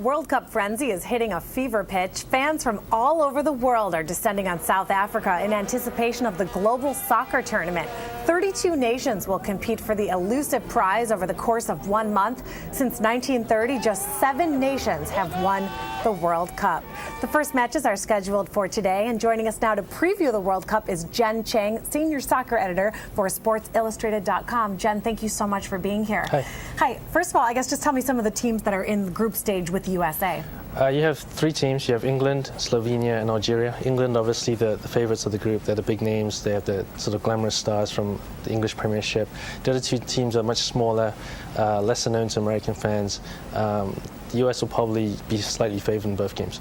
World Cup frenzy is hitting a fever pitch. Fans from all over the world are descending on South Africa in anticipation of the global soccer tournament. 32 nations will compete for the elusive prize over the course of 1 month. Since 1930, just 7 nations have won the World Cup. The first matches are scheduled for today, and joining us now to preview the World Cup is Jen Chang, senior soccer editor for SportsIllustrated.com. Jen, thank you so much for being here. Hi. Hi. First of all, I guess just tell me some of the teams that are in the group stage with the USA. You have 3 teams. You have England, Slovenia, and Algeria. England, obviously, the favorites of the group. They're the big names. They have the sort of glamorous stars from the English Premiership. The other 2 teams are much smaller, lesser known to American fans. The US will probably be slightly favored in both games.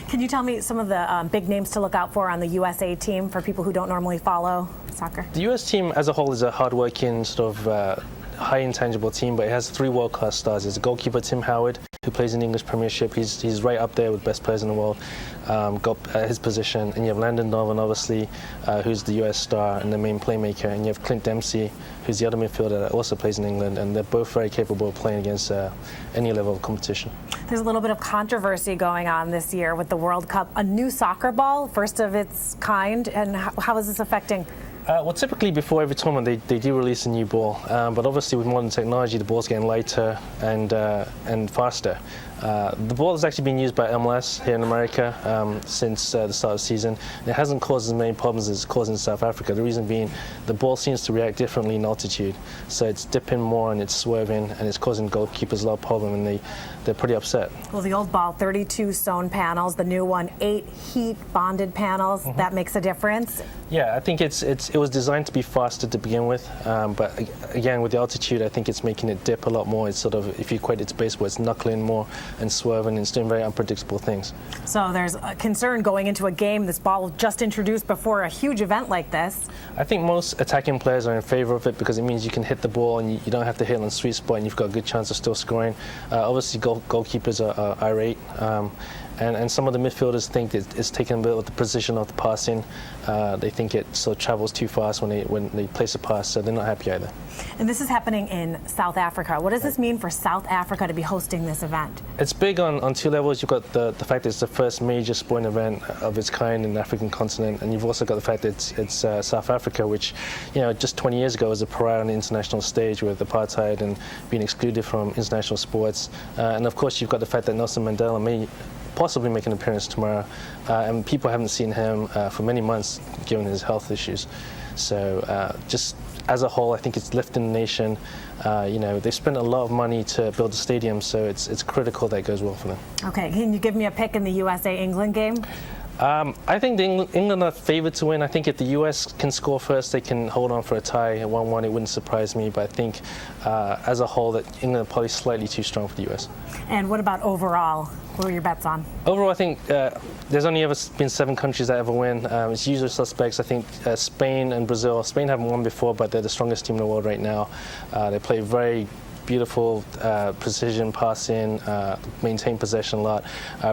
Can you tell me some of the big names to look out for on the USA team for people who don't normally follow soccer? The US team as a whole is a hard-working, sort of high intangible team, but it has 3 world-class stars. There's a goalkeeper, Tim Howard, who plays in the English Premiership. He's right up there with best players in the world, got his position. And you have Landon Donovan, obviously, who's the US star and the main playmaker. And you have Clint Dempsey, who's the other midfielder that also plays in England. And they're both very capable of playing against any level of competition. There's a little bit of controversy going on this year with the World Cup. A new soccer ball, first of its kind. And how is this affecting? Well, typically before every tournament they do release a new ball, but obviously with modern technology the ball's getting lighter and faster. The ball has actually been used by MLS here in America since the start of the season. It hasn't caused as many problems as it's caused in South Africa. The reason being the ball seems to react differently in altitude. So it's dipping more and it's swerving and it's causing goalkeepers a lot of problem, and they're pretty upset. Well, the old ball, 32 sewn panels. The new one, 8 heat bonded panels. Mm-hmm. That makes a difference. Yeah, I think it was designed to be faster to begin with, but again with the altitude, I think it's making it dip a lot more. It's sort of, if you equate it to baseball, it's knuckling more and swerving, and it's doing very unpredictable things. So there's a concern going into a game. This ball was just introduced before a huge event like this. I think most attacking players are in favor of it because it means you can hit the ball and you don't have to hit on the sweet spot, and you've got a good chance of still scoring. Obviously, goalkeepers are irate. And some of the midfielders think it's taking a bit of the precision of the passing. They think it sort of travels too fast when they place a pass, so they're not happy either. And this is happening in South Africa. What does this mean for South Africa to be hosting this event? It's big on 2 levels. You've got the fact that it's the first major sporting event of its kind in the African continent, and you've also got the fact that it's South Africa, which, you know, just 20 years ago was a pariah on the international stage with apartheid and being excluded from international sports. And of course, you've got the fact that Nelson Mandela may possibly make an appearance tomorrow, and people haven't seen him for many months given his health issues. So just as a whole, I think it's lifting the nation. You know, they've spent a lot of money to build a stadium, so it's critical that it goes well for them. Okay, can you give me a pick in the USA-England game? I think England are favored to win. I think if the US can score first, they can hold on for a tie at 1-1. It wouldn't surprise me, but I think as a whole that England are probably slightly too strong for the US. And what about overall? What are your bets on? Overall, I think there's only ever been 7 countries that ever win. It's usual suspects. I think Spain and Brazil. Spain haven't won before, but they're the strongest team in the world right now. They play very beautiful precision passing, maintain possession a lot.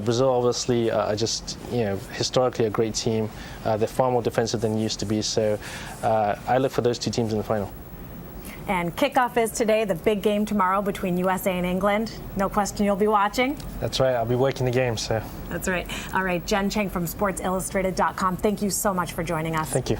Brazil obviously are just, you know, historically a great team. They're far more defensive than they used to be, so I look for those 2 teams in the final. And kickoff is today, the big game tomorrow between USA and England. No question you'll be watching. That's right, I'll be working the game, so. That's right. All right, Jen Chang from SportsIllustrated.com. Thank you so much for joining us. Thank you.